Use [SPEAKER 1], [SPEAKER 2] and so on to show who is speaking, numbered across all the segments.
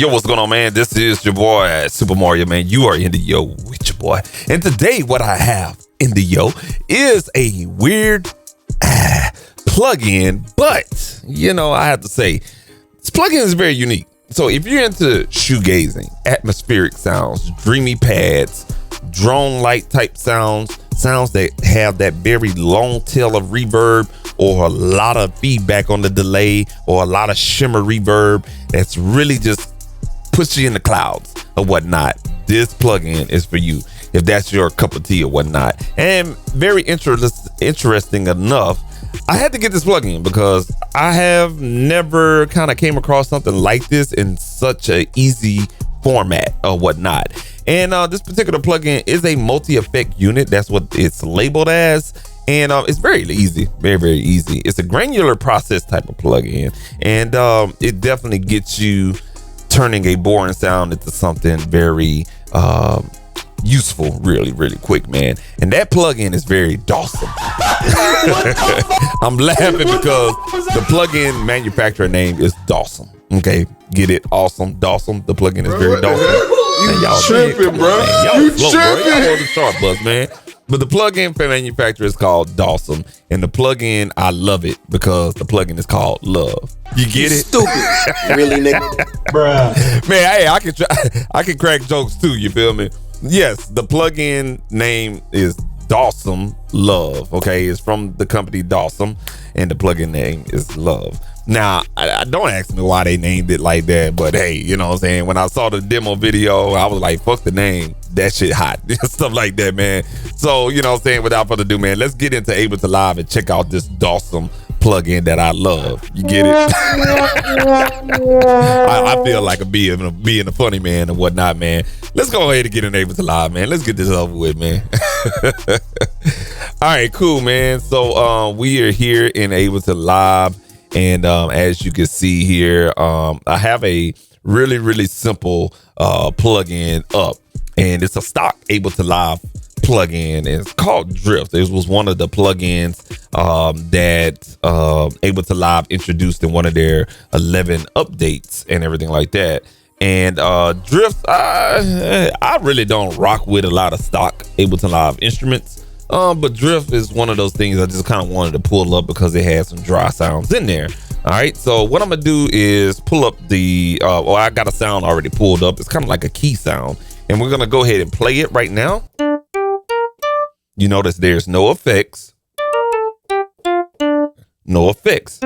[SPEAKER 1] Yo, what's going on, man? This is your boy, Super Mario, man. You are in the yo with your boy. And today, what I have in the yo is a weird plug-in, but, you know, I have to say, this plug-in is very unique. So if you're into shoegazing, atmospheric sounds, dreamy pads, drone-like type sounds that have that very long tail of reverb or a lot of feedback on the delay or a lot of shimmer reverb that's really just puts you in the clouds or whatnot, this plugin is for you if that's your cup of tea or whatnot. And very interesting enough, I had to get this plugin because I have never kind of came across something like this in such a easy format or whatnot. And this particular plugin is a multi-effect unit. That's what it's labeled as. And it's very easy, very easy. It's a granular process type of plugin, and it definitely gets you turning a boring sound into something very useful really quick, man. And that plugin is very Dawesome. I'm laughing because the plugin manufacturer name is Dawesome. Okay, get it? Awesome, Dawesome. The plugin is very Dawesome.
[SPEAKER 2] You tripping, bro? You tripping?
[SPEAKER 1] Y'all the sharp buzz, man. But the plugin manufacturer is called Dawesome, and the plugin, I love it because the plugin is called Love. You get it?
[SPEAKER 2] Stupid. Really, nigga? Bruh.
[SPEAKER 1] Man, hey, I can crack jokes too, you feel me? Yes, the plugin name is Dawesome Love, okay? It's from the company Dawesome, and the plugin name is Love. Now, I don't ask me why they named it like that, but hey, you know what I'm saying? When I saw the demo video, I was like, fuck the name. That shit hot. Stuff like that, man. So, you know what I'm saying? Without further ado, man, let's get into Ableton Live and check out this Dawesome plugin that I love. You get it? I feel like being a funny man and whatnot, man. Let's go ahead and get in Ableton Live, man. Let's get this over with, man. All right, cool, man. So we are here in Ableton Live. And as you can see here, I have a really simple plugin up, and it's a stock Ableton Live plugin, and it's called Drift. It was one of the plugins that Ableton Live introduced in one of their 11 updates and everything like that. And Drift, I really don't rock with a lot of stock Ableton Live instruments. But Drift is one of those things I just kind of wanted to pull up because it has some dry sounds in there. All right, so what I'm gonna do is pull up the, I got a sound already pulled up. It's kind of like a key sound, and we're gonna go ahead and play it right now. You notice there's no effects. No effects.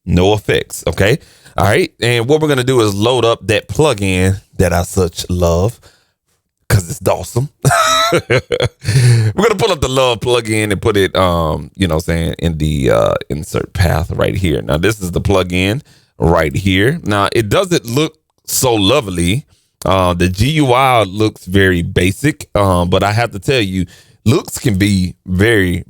[SPEAKER 1] No effects, okay? All right, and what we're gonna do is load up that plugin that I such love because it's Dawesome. We're gonna pull up the Love plugin and put it, you know what I'm saying, in the insert path right here. Now, this is the plugin right here. Now, it doesn't look so lovely. The GUI looks very basic, but I have to tell you, looks can be very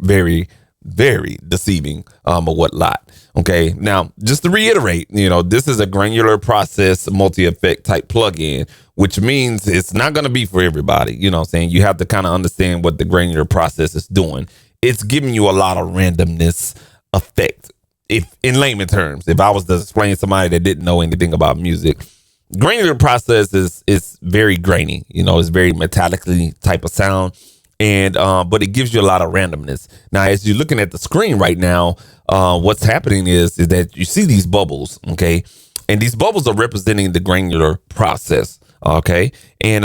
[SPEAKER 1] deceiving or whatnot. Okay, now just to reiterate, you know, this is a granular process multi-effect type plugin, which means it's not going to be for everybody. You know what I'm saying? You have to kind of understand what the granular process is doing. It's giving you a lot of randomness effect. If in layman terms, if I was to explain to somebody that didn't know anything about music, granular process is very grainy. You know, it's very metallically type of sound. And but it gives you a lot of randomness. Now, as you're looking at the screen right now, what's happening is that you see these bubbles, okay? And these bubbles are representing the granular process, okay? And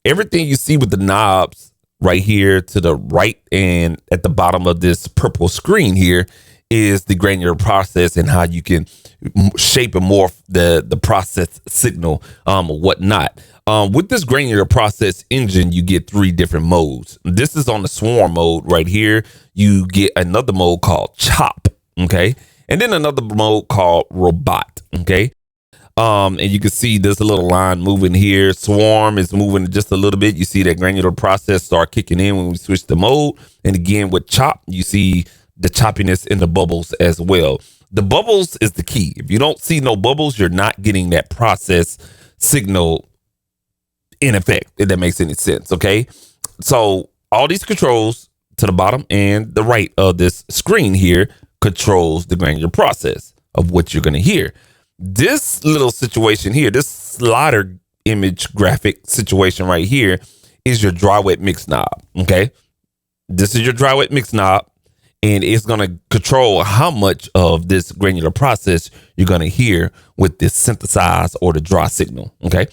[SPEAKER 1] everything you see with the knobs right here to the right and at the bottom of this purple screen here is the granular process and how you can shape and morph the process signal or whatnot. With this granular process engine, you get 3 different modes. This is on the swarm mode right here. You get another mode called chop, okay? And then another mode called robot, okay? And you can see there's a little line moving here. Swarm is moving just a little bit. You see that granular process start kicking in when we switch the mode. And again, with chop, you see the choppiness in the bubbles as well. The bubbles is the key. If you don't see no bubbles, you're not getting that process signal in effect, if that makes any sense. Okay, so all these controls to the bottom and the right of this screen here controls the granular process of what you're going to hear. This little situation here, this slider image graphic situation right here is your dry wet mix knob. Okay. This is your dry wet mix knob, and it's going to control how much of this granular process you're going to hear with this synthesize or the dry signal. Okay.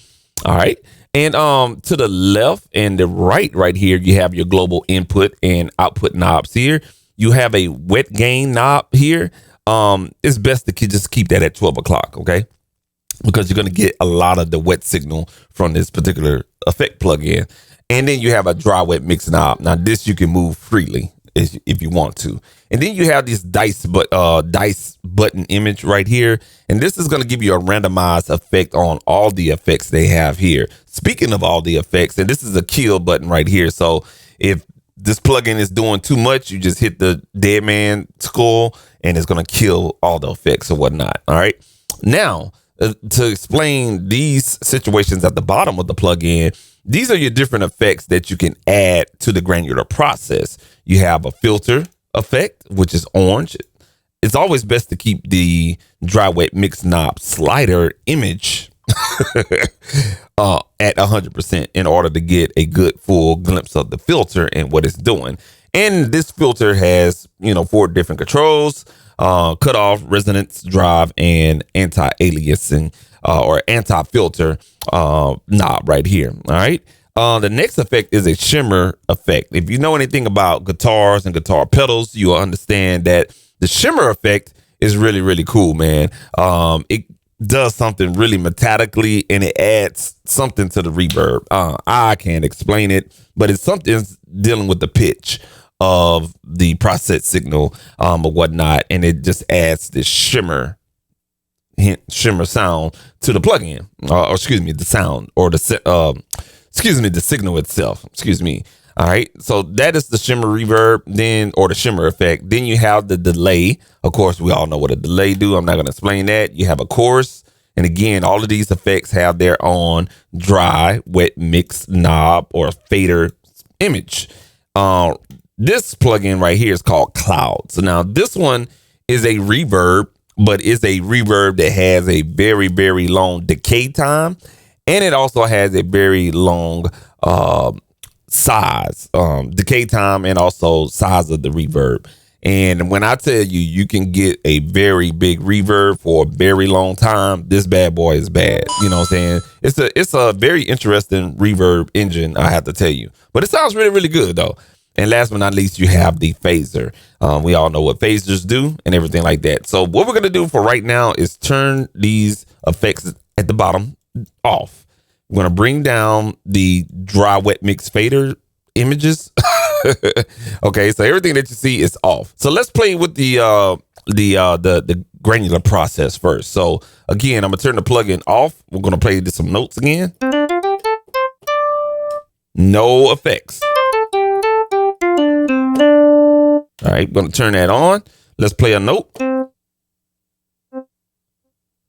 [SPEAKER 1] All right. And to the left and the right here, you have your global input and output knobs here. You have a wet gain knob here. It's best to just keep that at 12 o'clock, okay? Because you're going to get a lot of the wet signal from this particular effect plugin. And then you have a dry wet mix knob. Now, this you can move freely if you want to. And then you have this dice button image right here. And this is going to give you a randomized effect on all the effects they have here. Speaking of all the effects, and this is a kill button right here. So if this plugin is doing too much, you just hit the dead man skull and it's going to kill all the effects or whatnot. All right. Now, to explain these situations at the bottom of the plugin, these are your different effects that you can add to the granular process. You have a filter effect, which is orange. It's always best to keep the dry wet mix knob slider image at 100% in order to get a good full glimpse of the filter and what it's doing. And this filter has, 4 different controls: cutoff, resonance, drive, and anti-aliasing or anti-filter knob right here. All right. The next effect is a shimmer effect. If you know anything about guitars and guitar pedals, you will understand that the shimmer effect is really, really cool, man. It does something really metallically, and it adds something to the reverb. I can't explain it, but it's something dealing with the pitch of the process signal or whatnot, and it just adds this shimmer sound to the plugin, or excuse me, the sound or the signal itself. Excuse me. All right. So that is the shimmer reverb, or the shimmer effect. Then you have the delay. Of course, we all know what a delay do. I'm not going to explain that. You have a chorus. And again, all of these effects have their own dry, wet mix knob or fader image. This plugin right here is called Cloud. So now this one is a reverb, but it's a reverb that has a very, very long decay time. And it also has a very long size, decay time, and also size of the reverb. And when I tell you, you can get a very big reverb for a very long time, this bad boy is bad. You know what I'm saying? It's a very interesting reverb engine, I have to tell you. But it sounds really, really good, though. And last but not least, you have the phaser. We all know what phasers do and everything like that. So what we're going to do for right now is turn these effects at the bottom off. We're going to bring down the dry wet mix fader images. Okay, so everything that you see is off. So let's play with the granular process first. So again, I'm going to turn the plugin off. We're going to play some notes again. No effects. All right, I'm going to turn that on. Let's play a note. And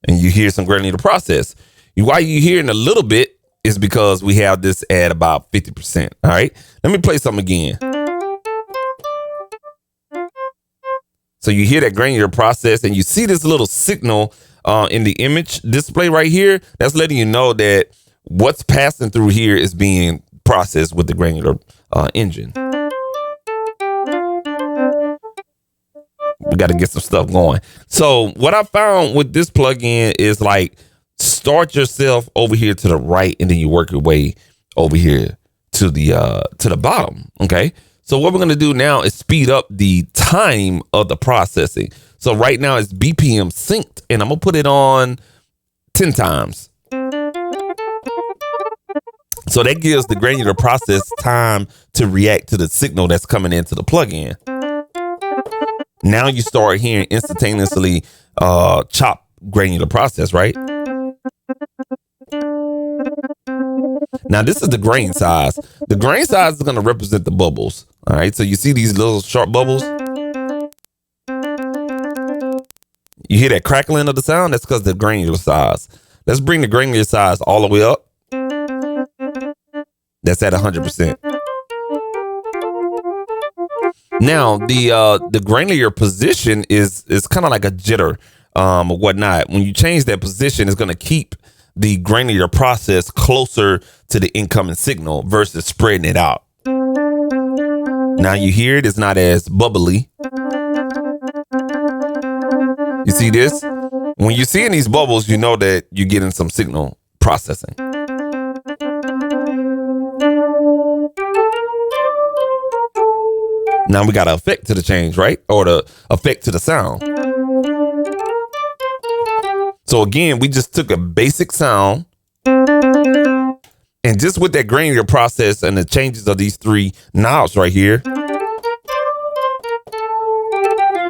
[SPEAKER 1] you hear some granular process. Why you hearing a little bit is because we have this at about 50%. All right, let me play something again. So you hear that granular process and you see this little signal in the image display right here. That's letting you know that what's passing through here is being processed with the granular engine. We got to get some stuff going. So what I found with this plugin is like, start yourself over here to the right, and then you work your way over here to the bottom. Okay. So what we're going to do now is speed up the time of the processing. So right now it's BPM synced, and I'm going to put it on 10 times. So that gives the granular process time to react to the signal that's coming into the plugin. Now you start hearing instantaneously chop granular process, right? Now this is the grain size. The grain size is going to represent the bubbles. All right. So you see these little sharp bubbles? You hear that crackling of the sound? That's because of the granular size. Let's bring the granular size all the way up. That's at 100%. Now the granular position is kind of like a jitter or whatnot. When you change that position, it's going to keep the granular process closer to the incoming signal versus spreading it out. Now you hear it, it's not as bubbly. You see this? When you're seeing these bubbles, you know that you're getting some signal processing. Now we got an effect to the change, right? Or the effect to the sound. So again, we just took a basic sound, and just with that granular process and the changes of these three knobs right here.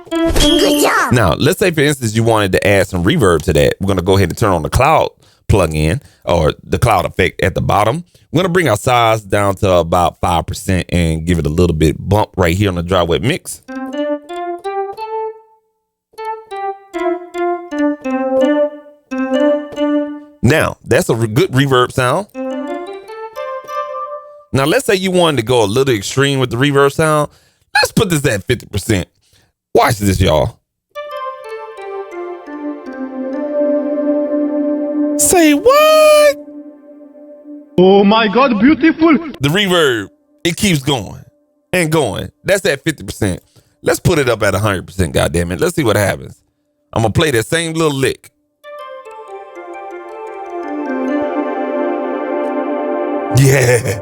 [SPEAKER 3] Good job.
[SPEAKER 1] Now, let's say, for instance, you wanted to add some reverb to that. We're going to go ahead and turn on the cloud plugin or the cloud effect at the bottom. We're going to bring our size down to about 5% and give it a little bit bump right here on the dry wet mix. Now, that's a good reverb sound. Now, let's say you wanted to go a little extreme with the reverb sound. Let's put this at 50%. Watch this, y'all. Say what?
[SPEAKER 4] Oh my God, beautiful.
[SPEAKER 1] The reverb, it keeps going and going. That's at 50%. Let's put it up at 100%, goddammit. Let's see what happens. I'm going to play that same little lick. Yeah.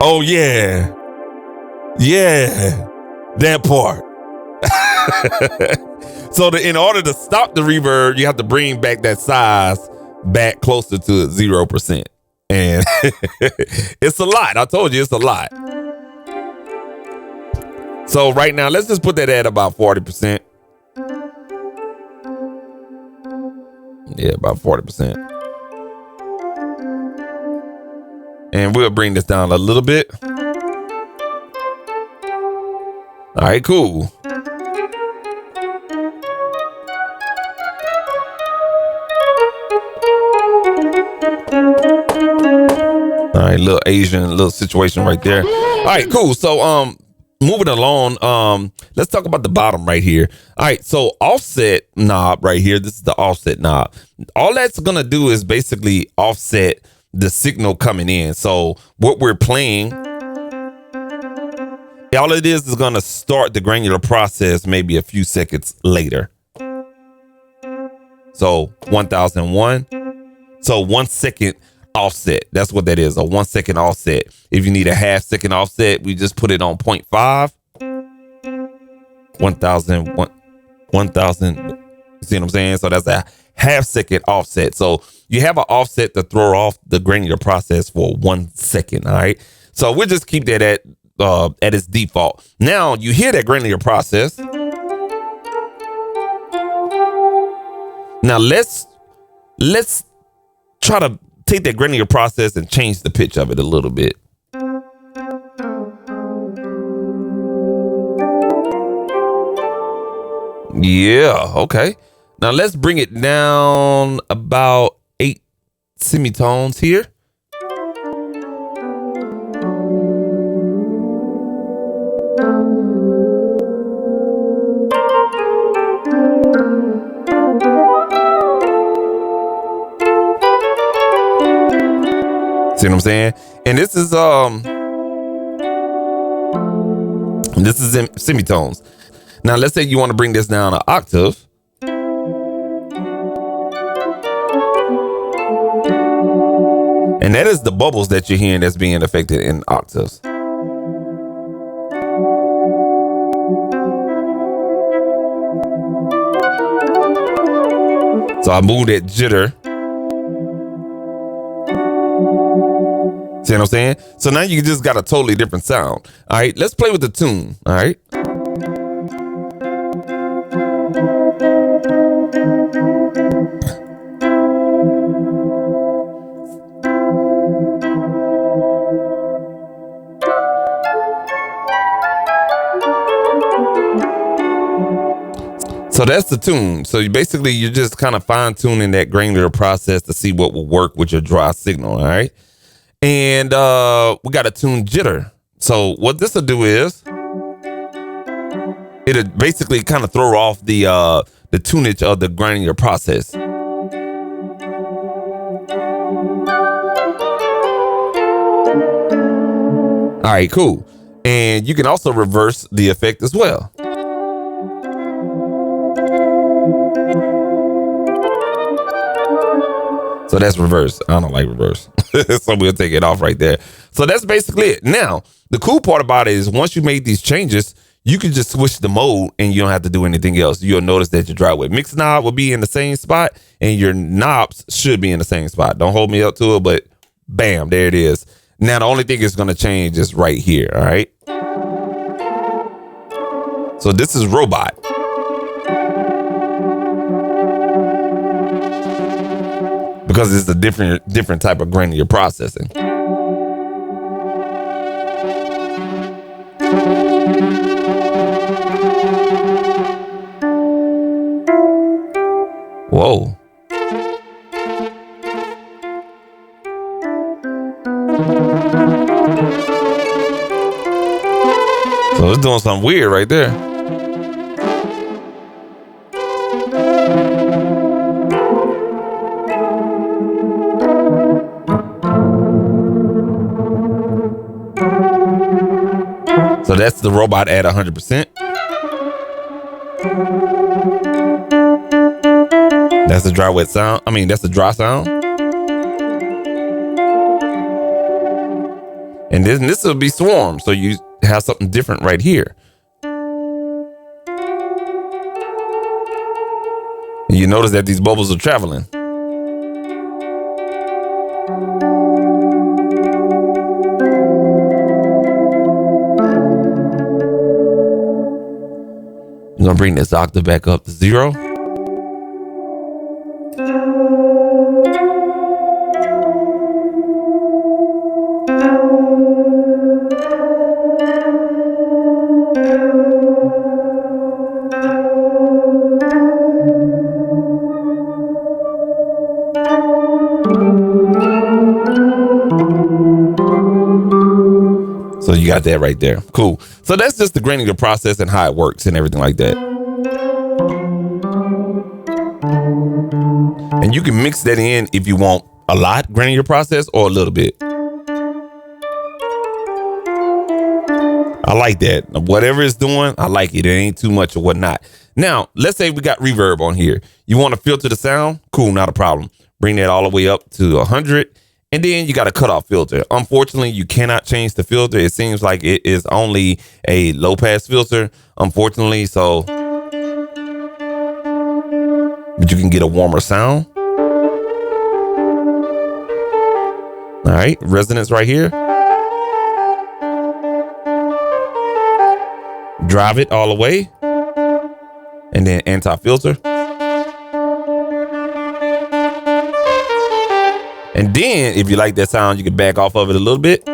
[SPEAKER 1] Oh, yeah. Yeah. That part. So in order to stop the reverb, you have to bring back that size back closer to 0%. And it's a lot. I told you it's a lot. So right now, let's just put that at about 40%. Yeah, about 40%. And we'll bring this down a little bit. All right, cool. All right, little Asian little situation right there. All right, cool. So moving along, let's talk about the bottom right here. All right, so offset knob right here. This is the offset knob. All that's gonna do is basically offset the signal coming in. So what we're playing, all it is gonna start the granular process maybe a few seconds later. So 1001. So 1 second offset. That's what that is, a 1 second offset. If you need a half second offset, we just put it on 0.5. 1000. You see what I'm saying? So that's a half second offset. So you have an offset to throw off the granular process for 1 second. All right. So we'll just keep that at its default. Now you hear that granular process. Now let's try to take that granular process and change the pitch of it a little bit. Yeah, okay. Now let's bring it down about 8 semitones here. See what I'm saying? And this is in semitones. Now let's say you want to bring this down an octave. And that is the bubbles that you're hearing that's being affected in octaves. So I move that jitter. See what I'm saying? So now you just got a totally different sound. All right, let's play with the tune. All right. So that's the tune. So you're just kind of fine tuning that granular process to see what will work with your dry signal. All right. And we got a tune jitter. So what this will do is it'll basically kind of throw off the tunage of the granular process. All right, cool. And you can also reverse the effect as well. So that's reverse. I don't like reverse. So we'll take it off right there. So that's basically it. Now, the cool part about it is once you made these changes, you can just switch the mode and you don't have to do anything else. You'll notice that your dry wet mix knob will be in the same spot and your knobs should be in the same spot. Don't hold me up to it, but bam, there it is. Now, the only thing it's going to change is right here. All right. So this is robot. Because it's a different type of granular processing. Whoa. So it's doing something weird right there. So that's the robot at 100%. That's the dry wet sound. I mean, that's the dry sound. And then this will be swarm. So you have something different right here. And you notice that these bubbles are traveling. I'm gonna bring this octave back up to 0. So you got that right there. Cool. So that's just the granular process and how it works and everything like that. And you can mix that in if you want a lot granular process or a little bit. I like that. Whatever it's doing, I like it. It ain't too much or whatnot. Now, let's say we got reverb on here. You want to filter the sound? Cool, not a problem. Bring that all the way up to 100. And then you got a cutoff filter. Unfortunately, you cannot change the filter. It seems like it is only a low pass filter, unfortunately. So, but you can get a warmer sound. All right, resonance right here. Drive it all the way. And then anti-filter. And then, if you like that sound, you can back off of it a little bit.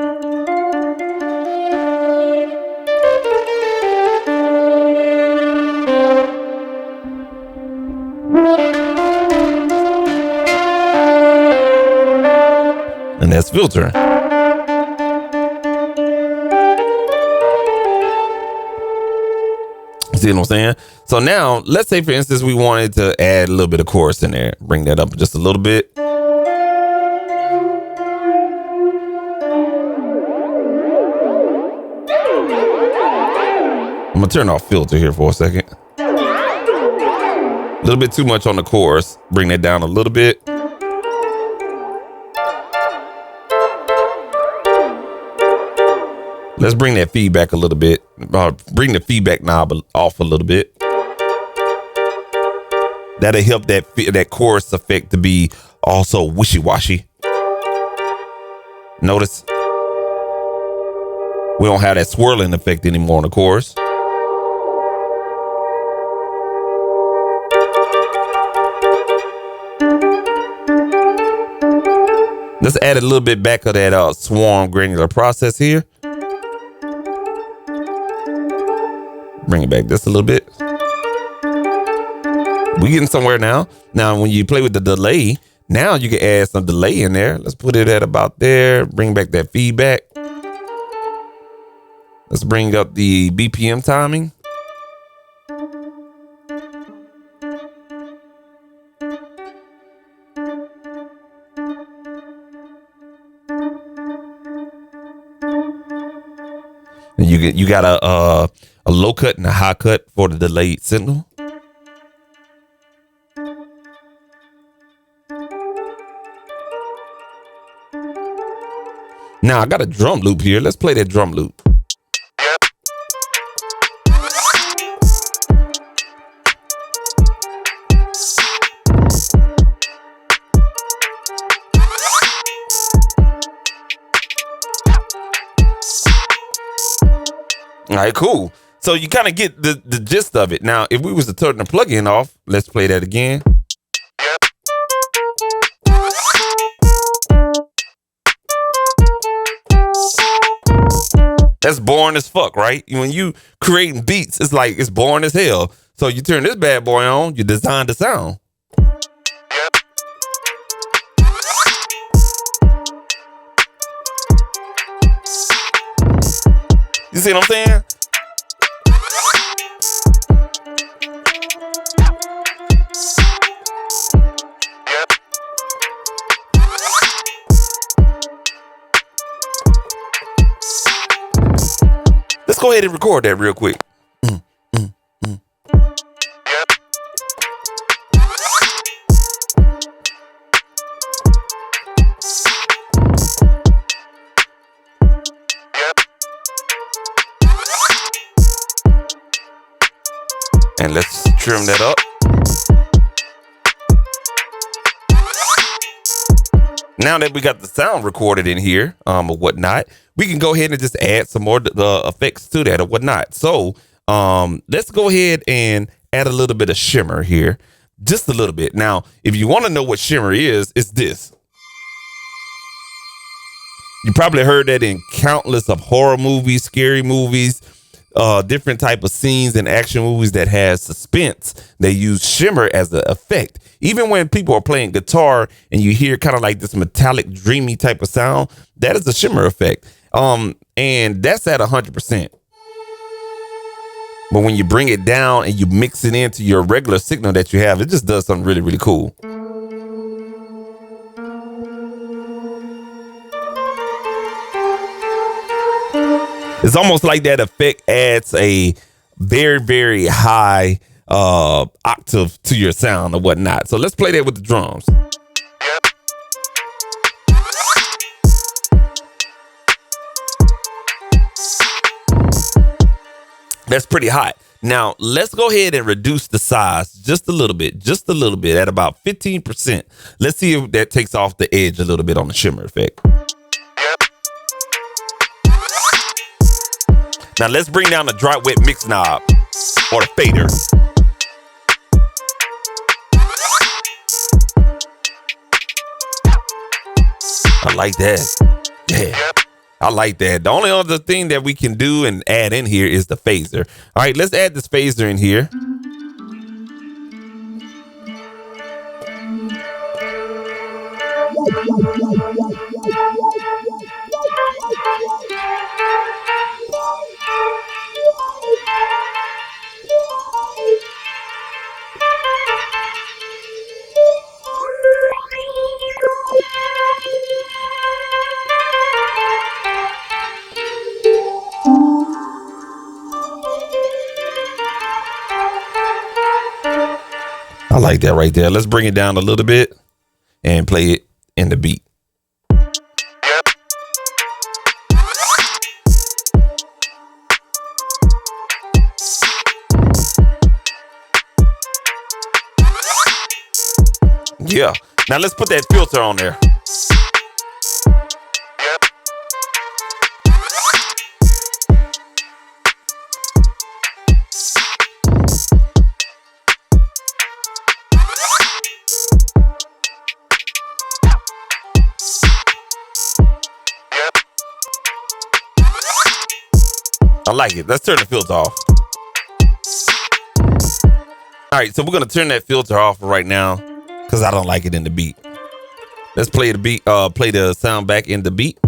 [SPEAKER 1] And that's filter. See what I'm saying? So now, let's say, for instance, we wanted to add a little bit of chorus in there. Bring that up just a little bit. I'm gonna turn off filter here for a second. A little bit too much on the chorus. Bring that down a little bit. Let's bring that feedback a little bit. Bring the feedback knob off a little bit. That'll help that chorus effect to be also wishy-washy. Notice we don't have that swirling effect anymore on the chorus. Let's add a little bit back of that swarm granular process here. Bring it back just a little bit. We getting somewhere now. Now, when you play with the delay, now you can add some delay in there. Let's put it at about there. Bring back that feedback. Let's bring up the BPM timing. And you got a low cut and a high cut for the delayed signal. Now I got a drum loop here. Let's play that drum loop. All right, cool. So you kind of get the gist of it. Now, if we was to turn the plugin off, let's play that again. That's boring as fuck, right? When you creating beats, it's like it's boring as hell. So you turn this bad boy on, you design the sound. You see what I'm saying? Let's go ahead and record that real quick. And let's trim that up. Now that we got the sound recorded in here, or whatnot, we can go ahead and just add some more effects to that or whatnot. So let's go ahead and add a little bit of shimmer here, just a little bit. Now, if you want to know what shimmer is, it's this. You probably heard that in countless of horror movies, scary movies, different type of scenes and action movies that has suspense. They use shimmer as the effect. Even when people are playing guitar and you hear kind of like this metallic, dreamy type of sound, that is a shimmer effect. And that's at 100%. But when you bring it down and you mix it into your regular signal that you have, it just does something really, really cool. It's almost like that effect adds a very, very high octave to your sound or whatnot. So let's play that with the drums. That's pretty hot. Now let's go ahead and reduce the size just a little bit at about 15%. Let's see if that takes off the edge a little bit on the shimmer effect. Now let's bring down the dry wet mix knob or the fader. I like that. Yeah, I like that. The only other thing that we can do and add in here is the phaser. All right, let's add this phaser in here. I like that right there. Let's bring it down a little bit and play it in the beat. Yeah. Now let's put that filter on there. I like it. Let's turn the filter off. All right, so we're gonna turn that filter off right now because I don't like it in the beat. Let's play the beat. Play the sound back in the beat.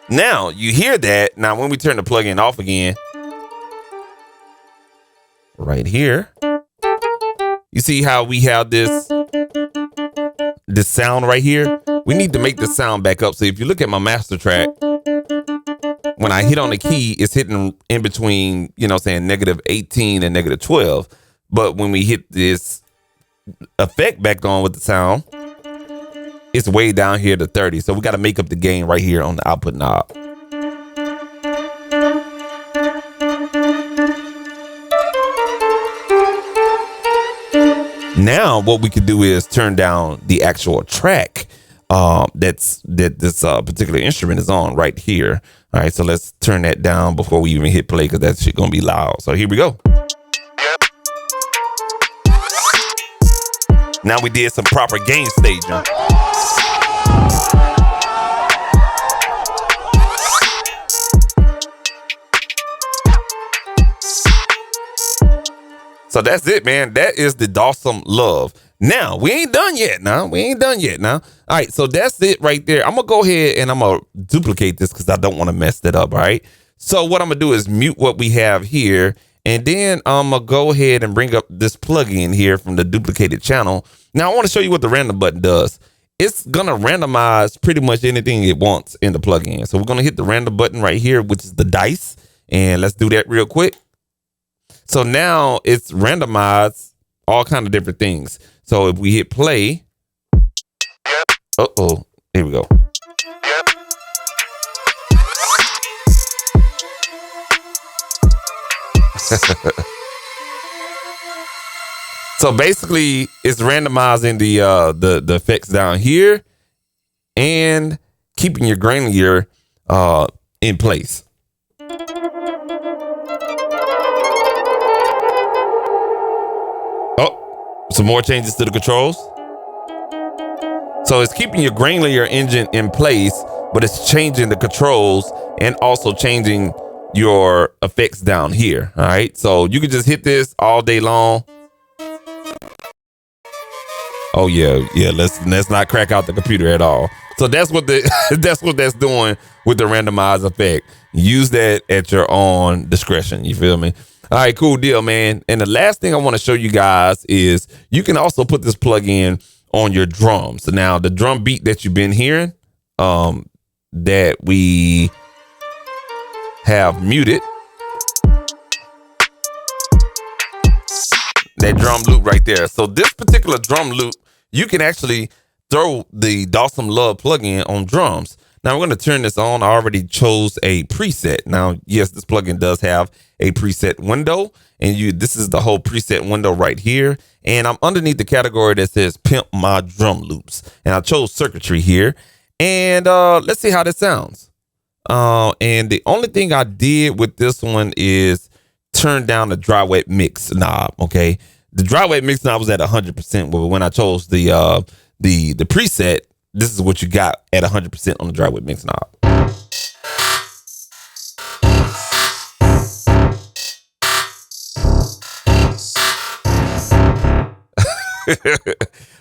[SPEAKER 1] Now you hear that. Now when we turn the plugin off again, right here, you see how we have this sound right here. we need to make the sound back up. So if you look at my master track, when I hit on the key, it's hitting in between, you know, saying -18 and -12. But when we hit this effect back on with the sound, it's way down here to 30. So we got to make up the gain right here on the output knob. Now what we could do is turn down the actual track that this particular instrument is on right here. All right, so let's turn that down before we even hit play, because that shit gonna be loud. So here we go. Now we did some proper gain staging. So that's it, man. That is the Dawesome Love. Now, we ain't done yet now. All right, so that's it right there. I'm going to go ahead and I'm going to duplicate this because I don't want to mess that up, all right? So what I'm going to do is mute what we have here, and then I'm going to go ahead and bring up this plugin here from the duplicated channel. Now, I want to show you what the random button does. It's going to randomize pretty much anything it wants in the plugin. So we're going to hit the random button right here, which is the dice, and let's do that real quick. So now it's randomized all kind of different things. So if we hit play, here we go. So basically it's randomizing the effects down here and keeping your granular in place. Some more changes to the controls. So it's keeping your granular engine in place, but it's changing the controls and also changing your effects down here. All right. So you can just hit this all day long. Oh yeah. Yeah. Let's not crack out the computer at all. So that's what that's doing with the randomized effect. Use that at your own discretion. You feel me? All right, cool deal, man. And the last thing I want to show you guys is you can also put this plugin on your drums. So now the drum beat that you've been hearing, that we have muted, that drum loop right there. So this particular drum loop, you can actually throw the Dawesome Love plugin on drums. Now we're going to turn this on. I already chose a preset. Now, yes, this plugin does have a preset window, and this is the whole preset window right here. And I'm underneath the category that says Pimp My Drum Loops. And I chose circuitry here. And let's see how this sounds. And the only thing I did with this one is turn down the dry wet mix knob. Okay. The dry wet mix knob was at 100%. But when I chose the preset, this is what you got at 100% on the dry wet mix knob.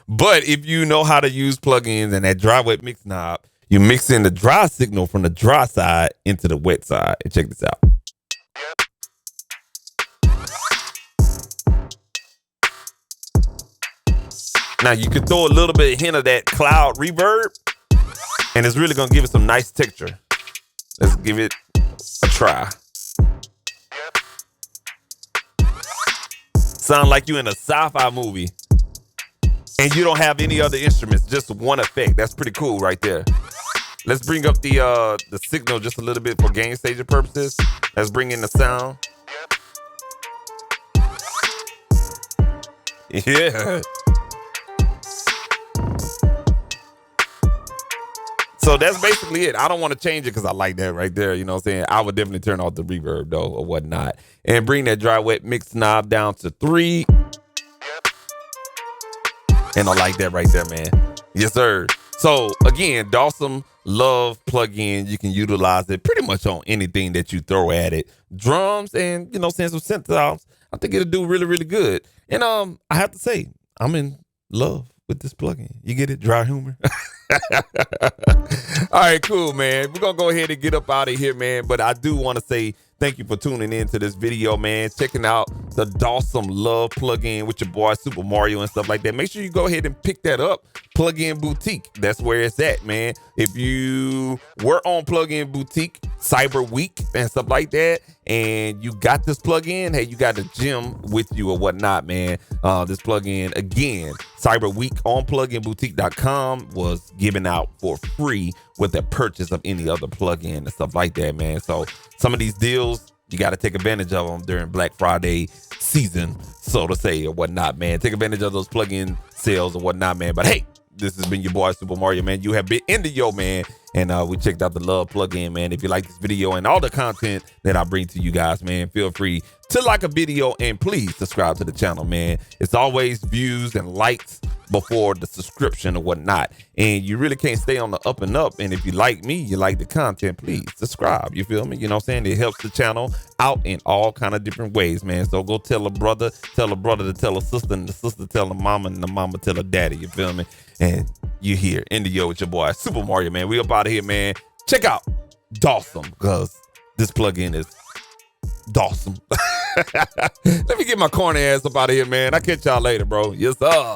[SPEAKER 1] But if you know how to use plugins and that dry wet mix knob, you mix in the dry signal from the dry side into the wet side. And check this out. Now you can throw a little bit of hint of that cloud reverb, and it's really gonna give it some nice texture. Let's give it a try. Sound like you in a sci-fi movie, and you don't have any other instruments, just one effect. That's pretty cool right there. Let's bring up the signal just a little bit for gain staging purposes. Let's bring in the sound. Yeah. So that's basically it. I don't want to change it because I like that right there. You know what I'm saying? I would definitely turn off the reverb though or whatnot. And bring that dry wet mix knob down to 3. And I like that right there, man. Yes, sir. So again, Dawesome Love plugin. You can utilize it pretty much on anything that you throw at it. Drums and, you know, some synth sounds. I think it'll do really, really good. And I have to say, I'm in love with this plugin. You get it? Dry humor. All right, cool, man. We're going to go ahead and get up out of here, man. But I do want to say thank you for tuning in to this video, man. Checking out the Dawesome Love plugin with your boy Super Mario and stuff like that. Make sure you go ahead and pick that up. Plugin Boutique, that's where it's at, man. If you were on Plugin Boutique Cyber Week and stuff like that, and you got this plugin, hey, you got the gym with you or whatnot, man. This plugin, again, Cyber Week on pluginboutique.com was given out for free with the purchase of any other plugin and stuff like that, man. So some of these deals, you got to take advantage of them during Black Friday season, so to say, or whatnot, man. Take advantage of those plugin sales or whatnot, man. But hey, this has been your boy Super Mario, man. You have been in the yo, man. And we checked out the Love plugin, man. If you like this video and all the content that I bring to you guys, man, feel free to like a video and please subscribe to the channel, man. It's always views and likes before the subscription or whatnot. And you really can't stay on the up and up. And if you like me, you like the content, please subscribe. You feel me? You know what I'm saying? It helps the channel out in all kind of different ways, man. So go tell a brother to tell a sister, and the sister tell a mama, and the mama tell a daddy. You feel me? And you here in the yo with your boy Super Mario, man. We up out of here, man. Check out Dawesome, because this plugin is Dawesome. Let me get my corny ass up out of here, man. I'll catch y'all later, bro. Yes, sir.